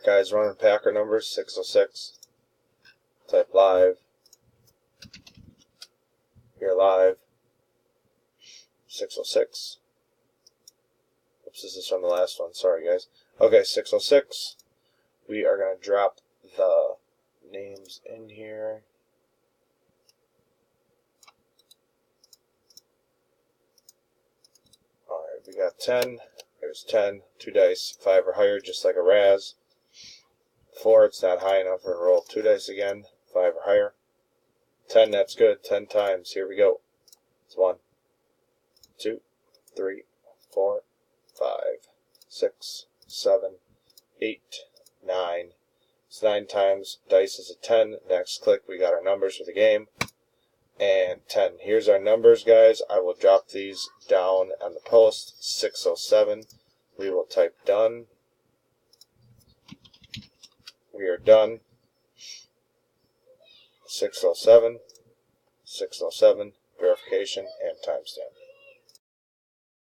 Alright guys, running Packer numbers 606. Type live. Here live. 606. Oops, this is from the last one. Sorry guys. Okay, 606. We are going to drop the names in here. Alright, we got 10. There's 10. 2 dice. 5 or higher, just like a Raz. 4, it's not high enough. We're going to roll 2 dice again. 5 or higher. 10, that's good. 10 times. Here we go. It's 1, 2, 3, 4, 5, 6, 7, 8, 9. It's 9 times. Dice is a 10. Next click, we got our numbers for the game. And 10. Here's our numbers, guys. I will drop these down on the post. 607. We will type done. We are done. 607, 607, verification, and timestamp.